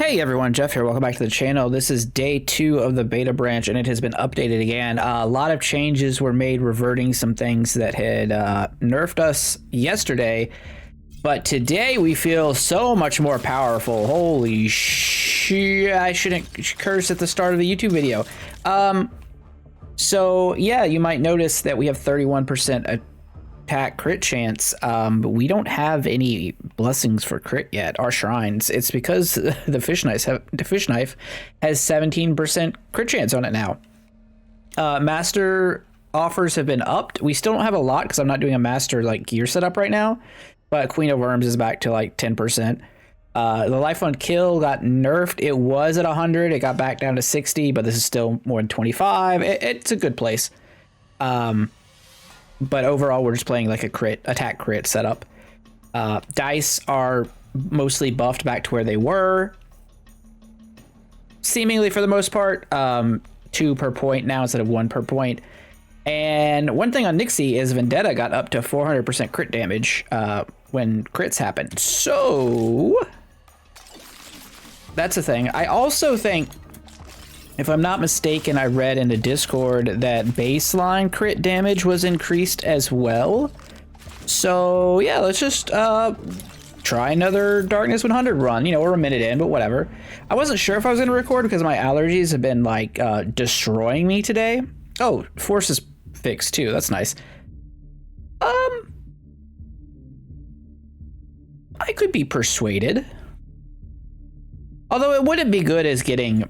Hey everyone, Jeff here. Welcome back to the channel. This is day 2 of the beta branch and it has been updated again. A lot of changes were made reverting some things that had nerfed us yesterday. But today we feel so much more powerful. Holy shit, I shouldn't curse at the start of the YouTube video. So yeah, you might notice that we have 31% attack crit chance, but we don't have any blessings for crit yet, our shrines. It's because the fish knife has 17% crit chance on it now. Master offers have been upped. We still don't have a lot because I'm not doing a master like gear setup right now, but Queen of Worms is back to like 10%. The life on kill got nerfed. It was at 100, it got back down to 60, but this is still more than 25. It's a good place. But overall, we're just playing like a attack crit setup. Dice are mostly buffed back to where they were, seemingly for the most part. 2 per point now instead of 1 per point. And one thing on NIXI is Vendetta got up to 400% crit damage when crits happen. So that's a thing. I also think, if I'm not mistaken, I read in the Discord that baseline crit damage was increased as well. So yeah, let's just try another Darkness 100 run. You know, we're a minute in, but whatever. I wasn't sure if I was going to record because my allergies have been like destroying me today. Oh, Force is fixed too. That's nice. I could be persuaded. Although it wouldn't be good as getting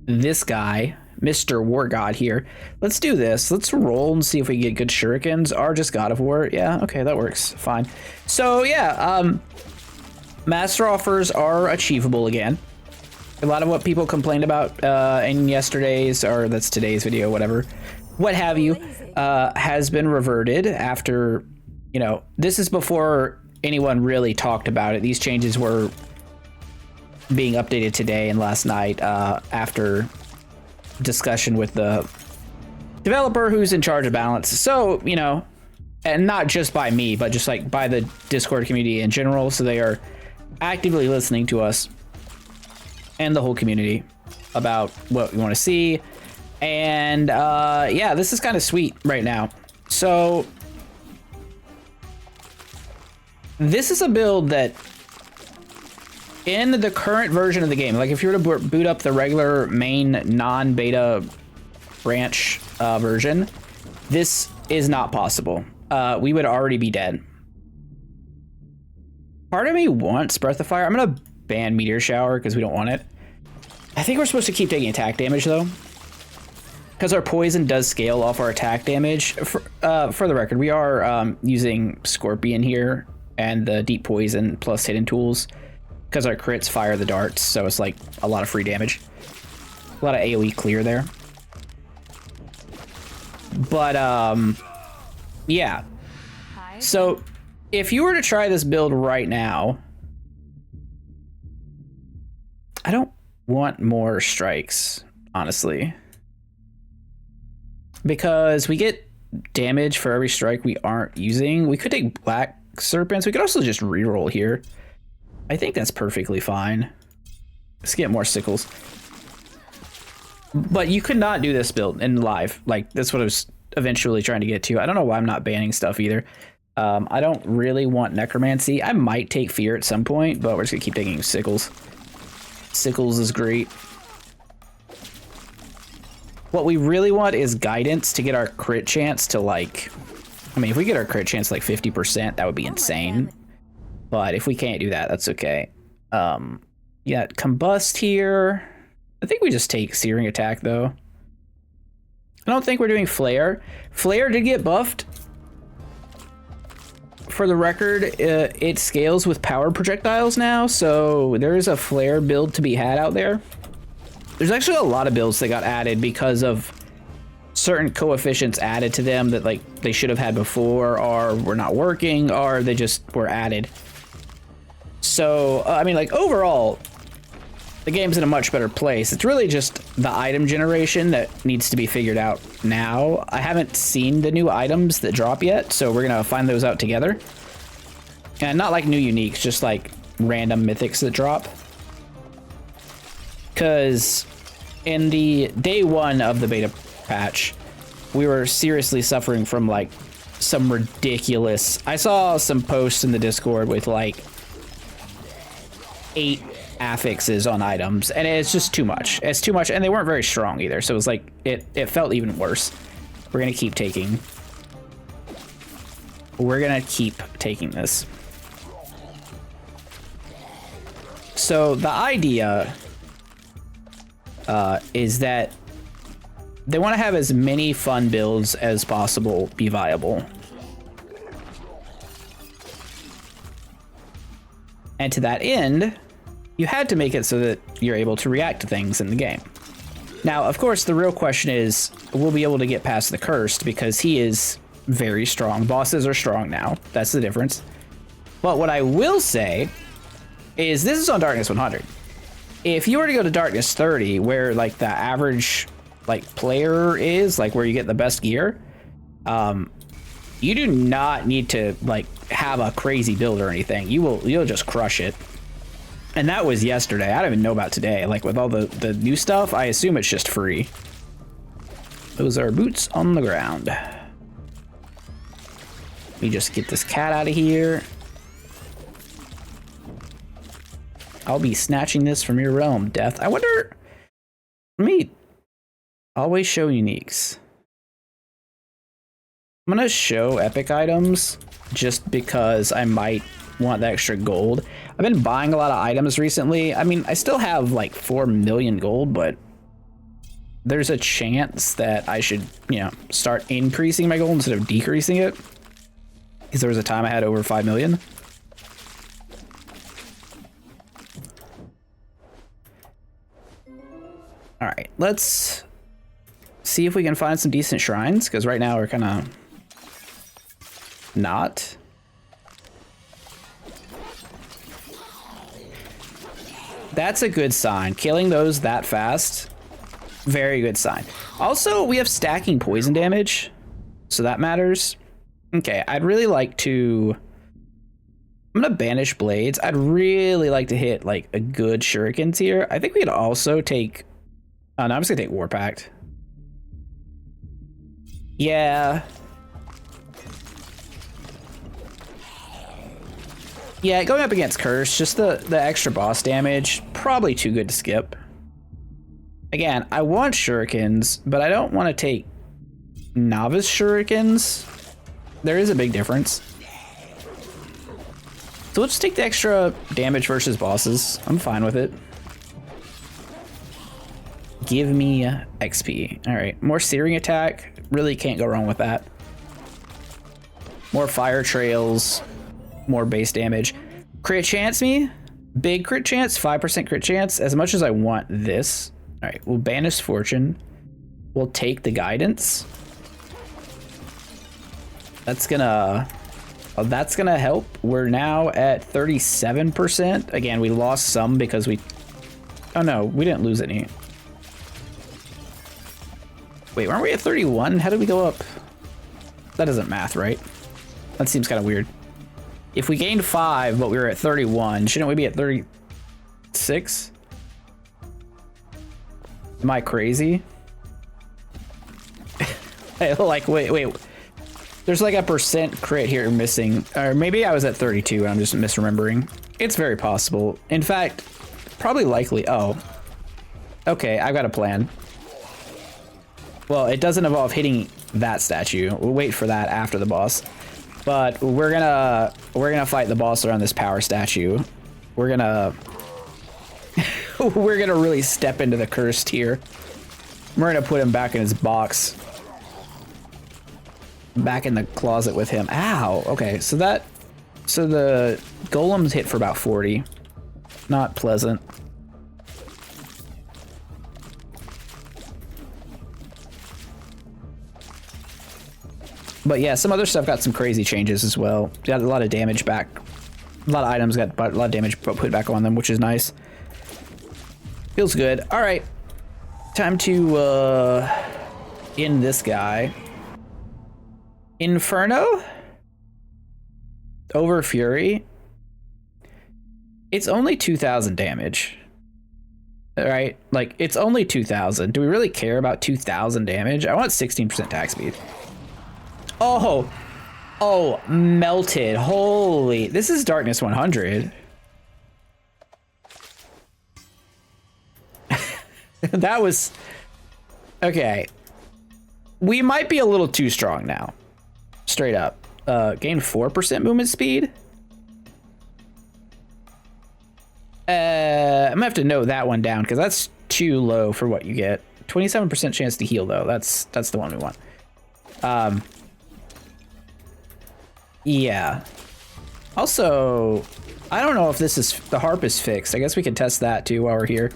this guy, Mr. War God here. Let's do this. Let's roll and see if we get good shurikens or just God of War. Yeah, okay, that works fine. So yeah, master offers are achievable again. A lot of what people complained about in yesterday's, or that's today's video, whatever, what have you, has been reverted after, you know, this is before anyone really talked about it. These changes were being updated today and last night after discussion with the developer who's in charge of balance. So, you know, and not just by me, but just like by the Discord community in general. So they are actively listening to us and the whole community about what we want to see. And yeah, this is kind of sweet right now. So this is a build that in the current version of the game, like if you were to boot up the regular main non-beta branch version, this is not possible. We would already be dead. Part of me wants Breath of Fire. I'm gonna ban Meteor Shower because we don't want it. I think we're supposed to keep taking attack damage though, because our poison does scale off our attack damage. For the record, we are using Scorpion here and the deep poison plus hidden tools, because our crits fire the darts, so it's like a lot of free damage. A lot of AoE clear there. But, yeah. So, if you were to try this build right now, I don't want more strikes, honestly. Because we get damage for every strike we aren't using. We could take Black Serpents. We could also just reroll here. I think that's perfectly fine. Let's get more sickles. But you could not do this build in live. Like, that's what I was eventually trying to get to. I don't know why I'm not banning stuff either. I don't really want necromancy. I might take fear at some point, but we're just gonna keep taking sickles. Sickles is great. What we really want is guidance to get our crit chance to like, I mean, if we get our crit chance like 50%, that would be insane. But if we can't do that, that's okay. Yeah, combust here. I think we just take searing attack though. I don't think we're doing flare. Flare did get buffed. For the record, it scales with power projectiles now, so there is a flare build to be had out there. There's actually a lot of builds that got added because of certain coefficients added to them that like they should have had before, or were not working, or they just were added. So, I mean, like, overall, the game's in a much better place. It's really just the item generation that needs to be figured out now. I haven't seen the new items that drop yet, so we're gonna find those out together. And not like new uniques, just like random mythics that drop. because in the day one of the beta patch, we were seriously suffering from like some ridiculous. I saw some posts in the Discord with like 8 affixes on items, and it's just too much. It's too much, and they weren't very strong either. So it was like it felt even worse. We're gonna keep taking. We're gonna keep taking this. So the idea is that they want to have as many fun builds as possible be viable. And to that end, you had to make it so that you're able to react to things in the game. Now, of course, the real question is, we'll be able to get past the cursed because he is very strong. Bosses are strong now. That's the difference. But what I will say is this is on Darkness 100. If you were to go to Darkness 30, where like the average like player is, like where you get the best gear, you do not need to like have a crazy build or anything. You'll just crush it. And that was yesterday. I don't even know about today. Like with all the new stuff, I assume it's just free. Those are boots on the ground. Let me just get this cat out of here. I'll be snatching this from your realm, Death. I wonder. Let me always show uniques. I'm gonna show epic items just because I might want the extra gold. I've been buying a lot of items recently. I mean, I still have like 4 million gold, but there's a chance that I should, you know, start increasing my gold instead of decreasing it. Because there was a time I had over 5 million. All right, let's see if we can find some decent shrines, because right now we're kind of not. That's a good sign. Killing those that fast, very good sign. Also, we have stacking poison damage, so that matters. Okay, I'd really like to... I'm gonna banish blades. I'd really like to hit like a good shurikens here. I think we could also take... Oh no, I'm just gonna take Warpact. Yeah. Yeah, going up against Curse, just the extra boss damage, probably too good to skip. Again, I want shurikens, but I don't want to take novice shurikens. There is a big difference. So let's take the extra damage versus bosses. I'm fine with it. Give me XP. All right, more searing attack. Really can't go wrong with that. More fire trails. More base damage. Crit chance me. Big crit chance. 5% crit chance. As much as I want this. All right, we'll banish fortune. We'll take the guidance. That's gonna help. We're now at 37%. Again, we lost some because we... Oh no, we didn't lose any. Wait, weren't we at 31? How did we go up? That doesn't math, right? That seems kind of weird. If we gained 5, but we were at 31, shouldn't we be at 36? Am I crazy? Like, wait. There's like a percent crit here missing. Or maybe I was at 32 and I'm just misremembering. It's very possible. In fact, probably likely. Oh. Okay, I've got a plan. Well, it doesn't involve hitting that statue. We'll wait for that after the boss. But we're gonna fight the boss around this power statue. We're gonna really step into the cursed here. We're gonna put him back in his box. Back in the closet with him. Ow. Okay, so the golems hit for about 40. Not pleasant. But yeah, some other stuff got some crazy changes as well. Got a lot of damage back. A lot of items got a lot of damage put back on them, which is nice. Feels good. All right. Time to end this guy. Inferno? Over Fury? It's only 2,000 damage. right? Like, it's only 2,000. Do we really care about 2,000 damage? I want 16% attack speed. Oh, oh, melted. Holy, this is darkness 100. That was, okay. We might be a little too strong now. Straight up. Gain 4% movement speed. I'm gonna have to note that one down because that's too low for what you get. 27% chance to heal though. That's the one we want. Yeah. Also, I don't know if this is the harp is fixed. I guess we can test that too while we're here.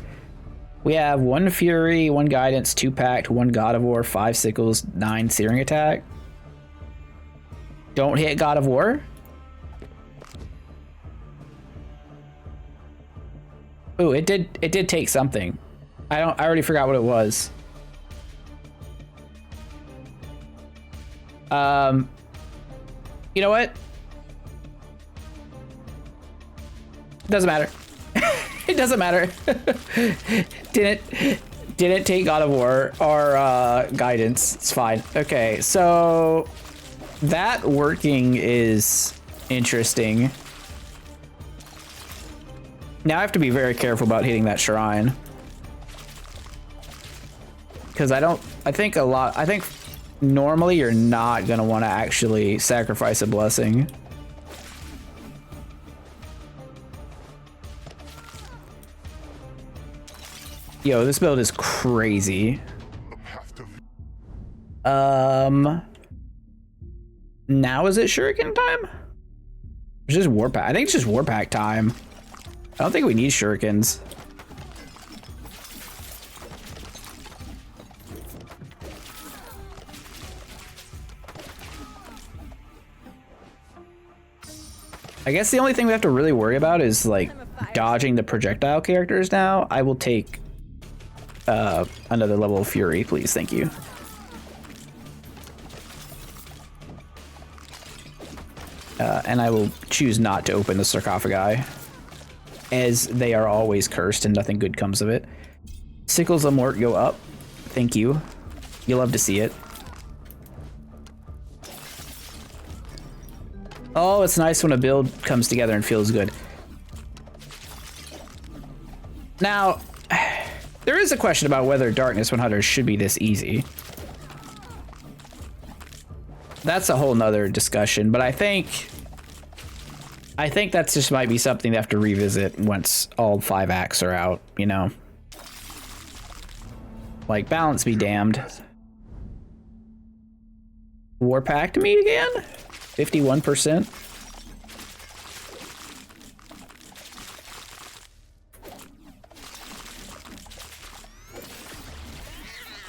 We have 1 fury, 1 guidance, 2 pact, 1 god of war, 5 sickles, 9 searing attack. Don't hit god of war. Ooh, it did take something. I already forgot what it was. You know what? Doesn't matter. It doesn't matter. Didn't take God of War or guidance. It's fine. Okay, so that working is interesting. Now I have to be very careful about hitting that shrine. Because I think normally you're not going to want to actually sacrifice a blessing. Yo, this build is crazy. Now is it shuriken time? It's just warpack. I think it's just warpack time. I don't think we need shurikens. I guess the only thing we have to really worry about is like dodging the projectile characters now. I will take another level of fury, please. Thank you. And I will choose not to open the sarcophagi, as they are always cursed and nothing good comes of it. Sickles of Mort go up. Thank you. You'll love to see it. Oh, it's nice when a build comes together and feels good. Now, there is a question about whether Darkness 100 should be this easy. That's a whole nother discussion, but I think that just might be something they have to revisit once all 5 acts are out, you know? Like, balance be damned. Warpack me again? 51%?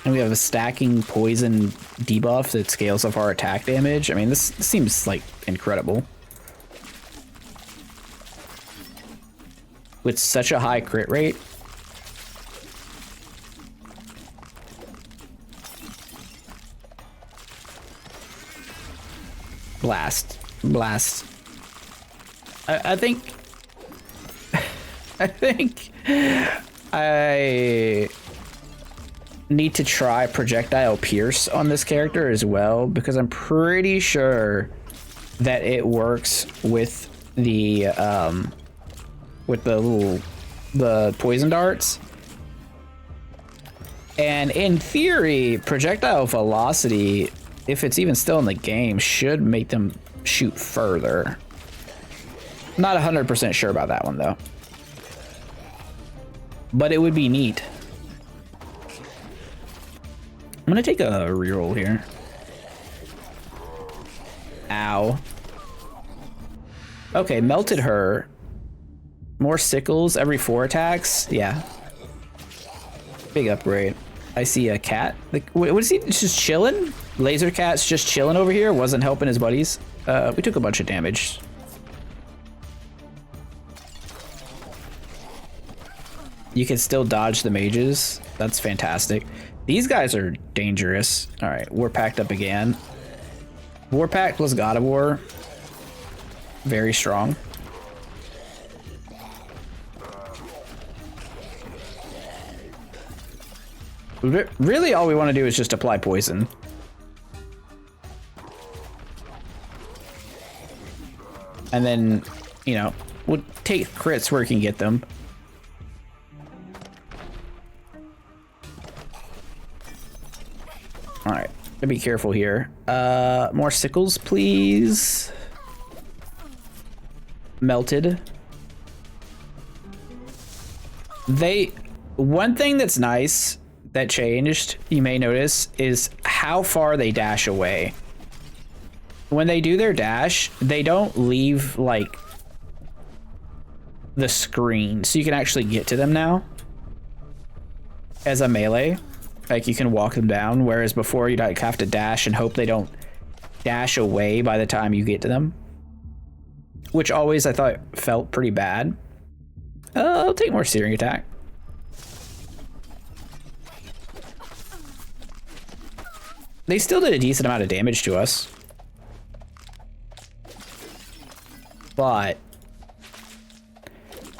And we have a stacking poison debuff that scales off our attack damage. I mean, this seems like incredible. With such a high crit rate. Blast. I think I need to try projectile pierce on this character as well, because I'm pretty sure that it works with the poison darts. And in theory, projectile velocity, if it's even still in the game, should make them shoot further. Not 100% sure about that one though. But it would be neat. I'm gonna take a reroll here. Ow. Okay, melted her. More sickles every 4 attacks. Yeah. Big upgrade. I see a cat. Like, what is he just chilling? Laser cat's just chilling over here. Wasn't helping his buddies. We took a bunch of damage. You can still dodge the mages. That's fantastic. These guys are dangerous. All right, we're packed up again. Warpack plus God of War. Very strong. Really, all we want to do is just apply poison. And then, you know, we'll take crits where we can get them. All right, gotta be careful here. More sickles, please. Melted. One thing that's nice that changed, you may notice, is how far they dash away. When they do their dash, they don't leave, like, the screen, so you can actually get to them now as a melee. Like, you can walk them down, whereas before you'd like have to dash and hope they don't dash away by the time you get to them, which always I thought felt pretty bad. I'll take more searing attack. They still did a decent amount of damage to us, but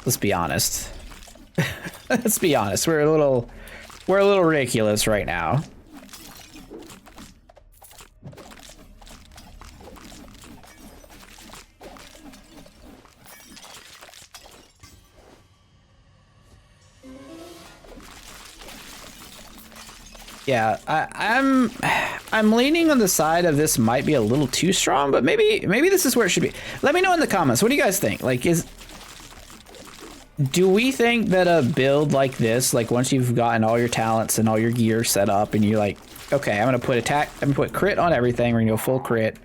let's be honest. Let's be honest. We're a little ridiculous right now. Yeah, I'm leaning on the side of this might be a little too strong, but maybe this is where it should be. Let me know in the comments. What do you guys think? Like, do we think that a build like this, like once you've gotten all your talents and all your gear set up and you're like, okay, I'm gonna put attack, I'm gonna put crit on everything, we're gonna go full crit.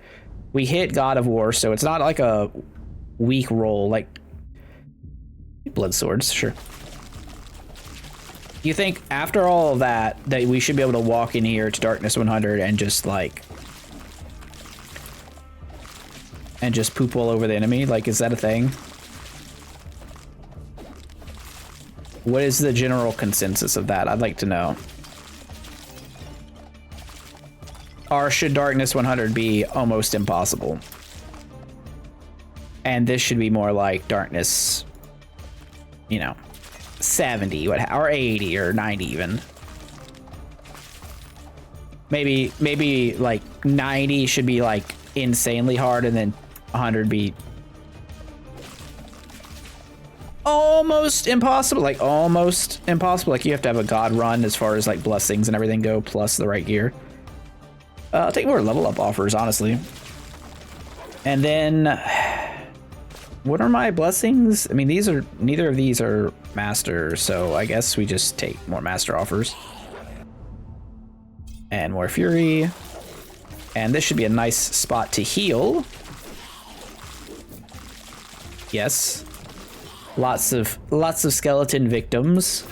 We hit God of War, so it's not like a weak roll like blood swords, sure. You think after all of that we should be able to walk in here to Darkness 100 and just like poop all over the enemy? Like, is that a thing? What is the general consensus of that? I'd like to know. Or should Darkness 100 be almost impossible? And this should be more like Darkness, you know, 70 or 80 or 90 even. Maybe like 90 should be like insanely hard, and then 100 be almost impossible. Like almost impossible. Like you have to have a god run as far as like blessings and everything go, plus the right gear. I'll take more level up offers, honestly. And then what are my blessings? I mean, neither of these are master, so I guess we just take more master offers. And more fury. And this should be a nice spot to heal. Yes. Lots of skeleton victims.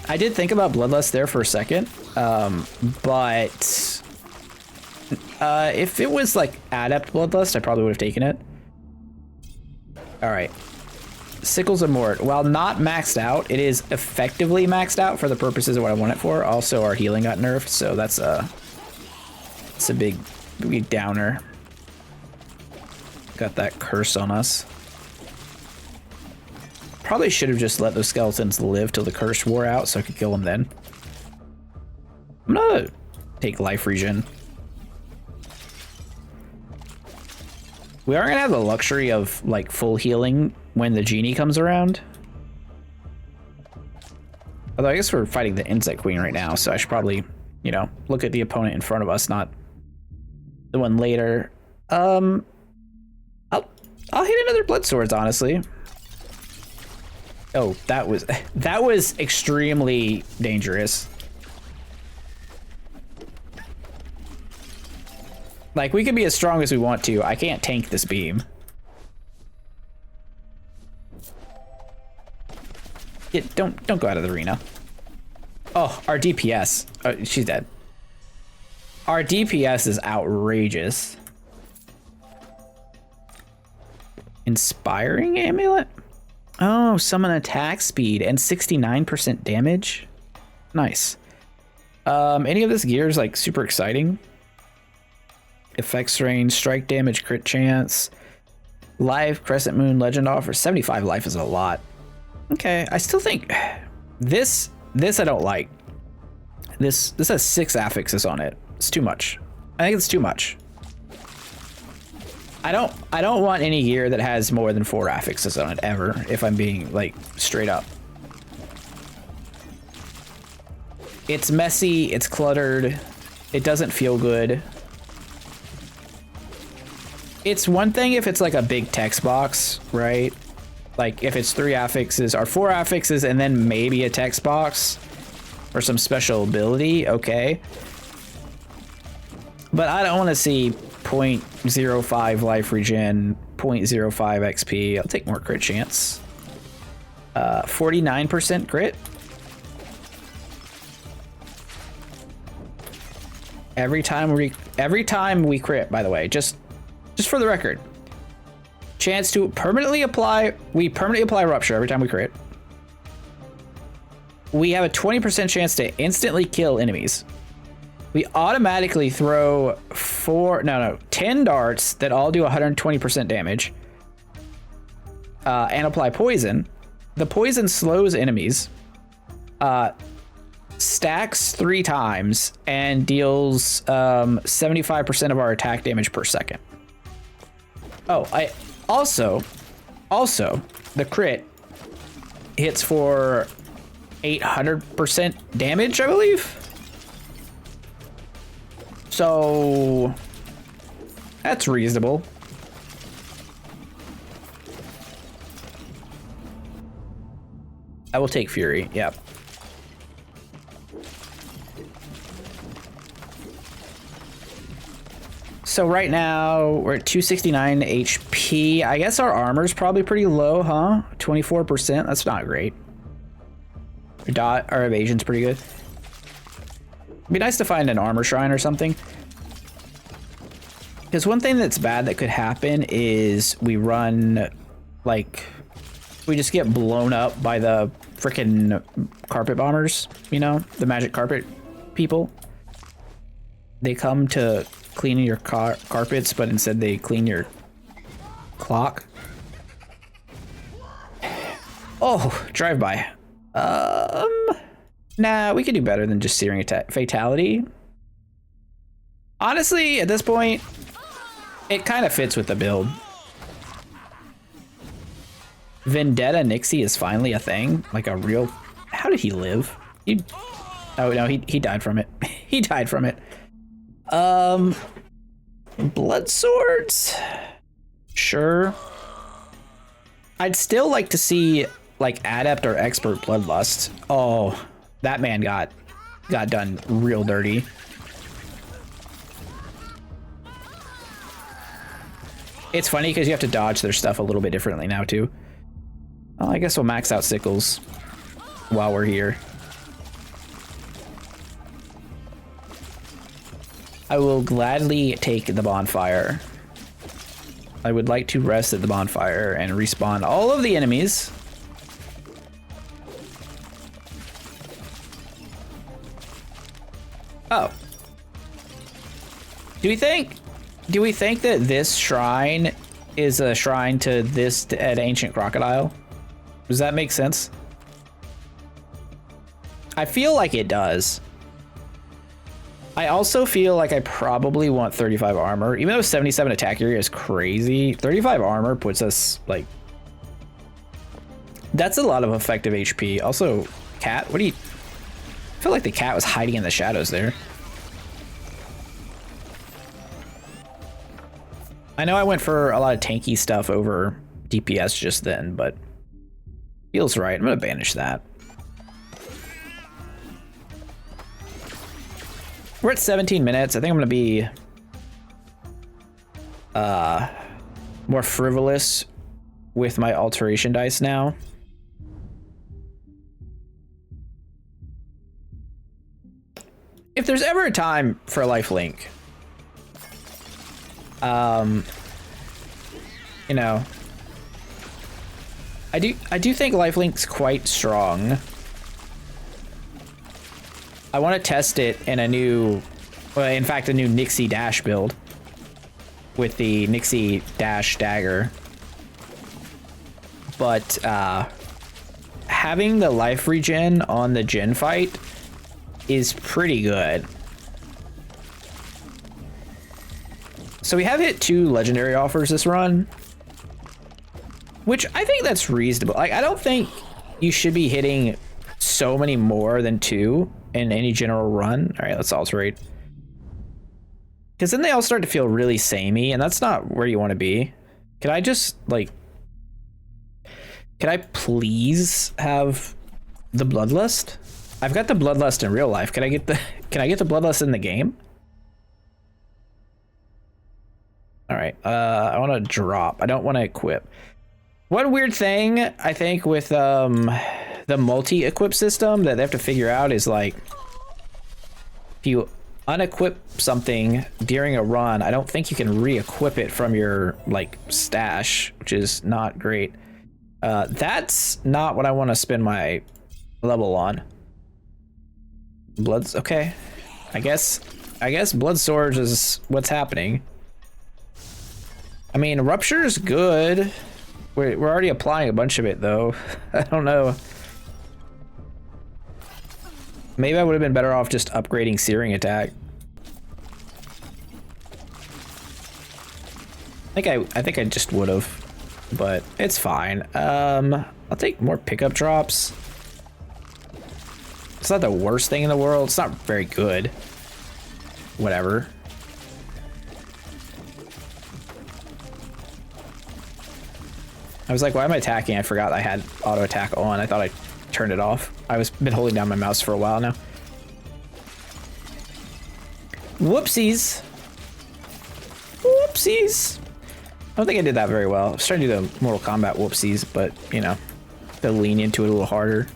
I did think about Bloodlust there for a second, but if it was like Adept Bloodlust, I probably would have taken it. All right. Sickles of Mort. While not maxed out, it is effectively maxed out for the purposes of what I want it for. Also, our healing got nerfed, so that's a big downer. Got that curse on us. Probably should have just let those skeletons live till the curse wore out so I could kill them then. I'm gonna take life regen. We are gonna have the luxury of like full healing when the genie comes around. Although I guess we're fighting the insect queen right now, so I should probably, you know, look at the opponent in front of us, not the one later. I'll hit another blood swords, honestly. Oh, that was extremely dangerous. Like, we can be as strong as we want to. I can't tank this beam. Yeah, don't go out of the arena. Oh, our DPS. Oh, she's dead. Our DPS is outrageous. Inspiring amulet? Oh, summon attack speed and 69% damage. Nice. Any of this gear is like super exciting. Effects range, strike damage, crit chance. Life, Crescent Moon, Legend offer. 75 life is a lot. Okay, I still think this This I don't like. This has 6 affixes on it. It's too much. I think it's too much. I don't want any gear that has more than 4 affixes on it ever, if I'm being like straight up. It's messy, it's cluttered, it doesn't feel good. It's one thing if it's like a big text box, right? Like if it's 3 affixes or 4 affixes and then maybe a text box or some special ability, okay. But I don't want to see 0.05 life regen, 0.05 XP. I'll take more crit chance. 49% crit. Every time we crit, by the way, just for the record. Chance to permanently apply, we permanently apply rupture every time we crit. We have a 20% chance to instantly kill enemies. We automatically throw 10 darts that all do 120% damage. And apply poison. The poison slows enemies. Stacks 3 times and deals 75% of our attack damage per second. Oh, I also the crit hits for 800% damage, I believe. So that's reasonable. I will take Fury. Yep. So right now we're at 269 HP. I guess our armor's probably pretty low, huh? 24%. That's not great. Our evasion's pretty good. It'd be nice to find an armor shrine or something. Because one thing that's bad that could happen is we run, like, we just get blown up by the frickin' carpet bombers, you know? The magic carpet people. They come to clean your carpets, but instead they clean your clock. Oh, drive-by. Nah, we could do better than just searing fatality. Honestly, at this point, it kind of fits with the build. Vendetta NIXI is finally a thing, like a real. How did he live? Oh no, he died from it. He died from it. Blood swords. Sure. I'd still like to see like adept or expert bloodlust. Oh, that man got done real dirty. It's funny because you have to dodge their stuff a little bit differently now too. Oh, I guess we'll max out sickles while we're here. I will gladly take the bonfire. I would like to rest at the bonfire and respawn all of the enemies. Oh. Do we think that this shrine is a shrine to this at Ancient Crocodile? Does that make sense? I feel like it does. I also feel like I probably want 35 armor, even though 77 attack area is crazy. 35 armor puts us like, that's a lot of effective HP. Also, cat, what do you, I feel like the cat was hiding in the shadows there. I know I went for a lot of tanky stuff over DPS just then, but feels right. I'm gonna banish that. We're at 17 minutes. I think I'm gonna be more frivolous with my alteration dice now. If there's ever a time for a lifelink, you know, I do think lifelink's quite strong. I want to test it in a new, well, in fact, a new NIXI dash build with the NIXI dash dagger. But having the life regen on the gen fight is pretty good. So we have hit 2 legendary offers this run, which I think that's reasonable. Like, I don't think you should be hitting so many more than 2 in any general run. All right, let's alterate. Because then they all start to feel really samey, and that's not where you want to be. Can I just, like... Can I please have the Bloodlust? I've got the Bloodlust in real life. Can I get the Bloodlust in the game? All right, I want to drop. I don't want to equip. One weird thing I think with the multi-equip system that they have to figure out is, like, if you unequip something during a run, I don't think you can re-equip it from your, like, stash, which is not great. That's not what I want to spend my level on. Bloods, okay. I guess Blood Swords is what's happening. I mean, Rupture's good. We're already applying a bunch of it, though. I don't know. Maybe I would have been better off just upgrading Searing Attack. I think I just would have, but it's fine. I'll take more pickup drops. It's not the worst thing in the world. It's not very good. Whatever. I was like, why am I attacking? I forgot I had auto attack on. I thought I turned it off. I was been holding down my mouse for a while now. Whoopsies. Whoopsies. I don't think I did that very well. I was trying to do the Mortal Kombat whoopsies, but, you know, to lean into it a little harder.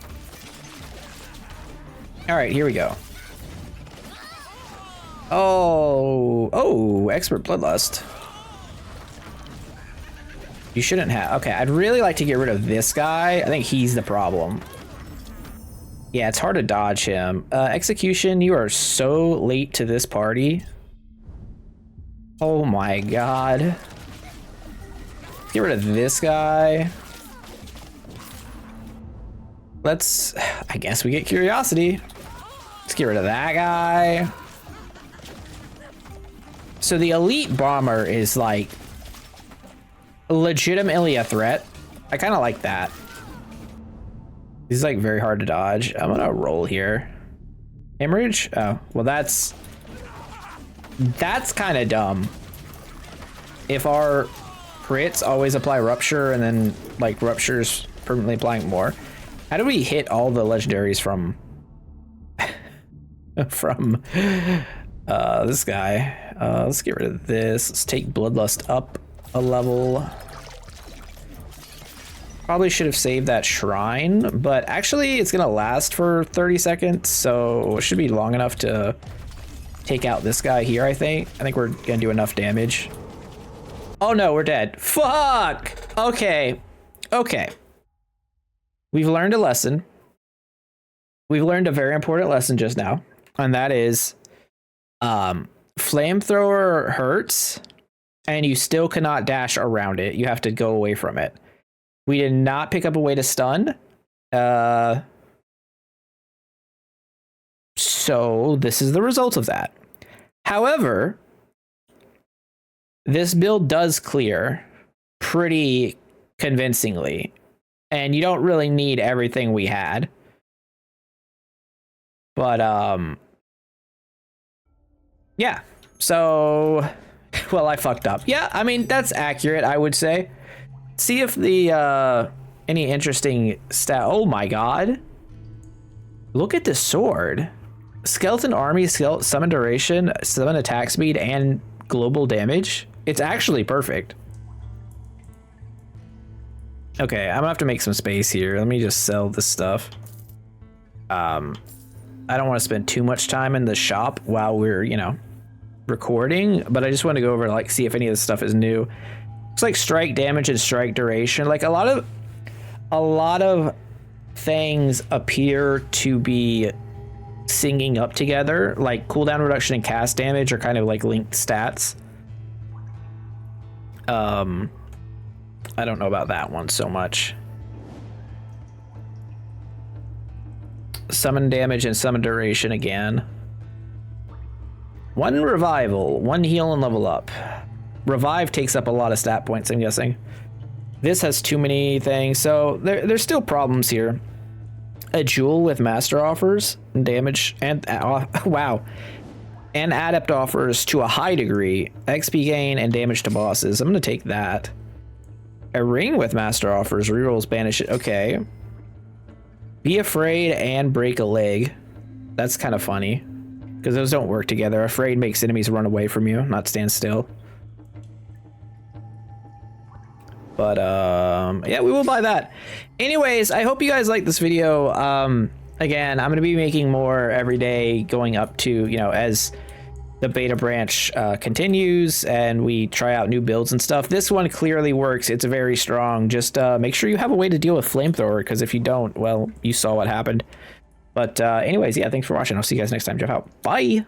All right, here we go. Oh, expert bloodlust. You shouldn't have. Okay, I'd really like to get rid of this guy. I think he's the problem. Yeah, it's hard to dodge him. Execution, you are so late to this party. Oh my god. Let's get rid of this guy. I guess we get curiosity. Let's get rid of that guy. So the elite bomber is, like, legitimately a threat. I kind of like that. He's, like, very hard to dodge. I'm gonna roll here. Hemorrhage? Oh, well, that's kind of dumb. If our crits always apply rupture and then, like, rupture's permanently applying more. How do we hit all the legendaries from this guy? Let's get rid of this. Let's take Bloodlust up a level. Probably should have saved that shrine, but actually it's gonna last for 30 seconds, so it should be long enough to take out this guy here. I think we're gonna do enough damage. Oh no, we're dead. Fuck. Okay. We've learned a lesson. We've learned a very important lesson just now, and that is flamethrower hurts and you still cannot dash around it. You have to go away from it. We did not pick up a way to stun. So this is the result of that. However, this build does clear pretty convincingly, and you don't really need everything we had. But, yeah. So, well, I fucked up. Yeah, I mean, that's accurate, I would say. See if the, any interesting stat. Oh my god. Look at the sword. Skeleton army, summon duration, summon attack speed, and global damage. It's actually perfect. Okay, I'm gonna have to make some space here. Let me just sell this stuff. I don't want to spend too much time in the shop while we're, you know, recording, but I just want to go over, like, see if any of this stuff is new. It's like strike damage and strike duration. Like, a lot of things appear to be syncing up together. Like cooldown reduction and cast damage are kind of like linked stats. I don't know about that one so much. summon damage and summon duration again. 1 revival, 1 heal and level up. Revive takes up a lot of stat points, I'm guessing. This has too many things, so there's still problems here. A jewel with master offers damage and wow, and adept offers to a high degree, XP gain and damage to bosses. I'm gonna take that. A ring with master offers rerolls banish it. Okay. Be afraid and break a leg. That's kind of funny because those don't work together. Afraid makes enemies run away from you, not stand still. But yeah, we will buy that. Anyways, I hope you guys like this video. Again, I'm gonna be making more every day going up to, you know, as the beta branch continues and we try out new builds and stuff. This one clearly works. It's very strong. Just make sure you have a way to deal with flamethrower, because if you don't, well, you saw what happened. But anyways, yeah, thanks for watching. I'll see you guys next time. Jeff out. Bye.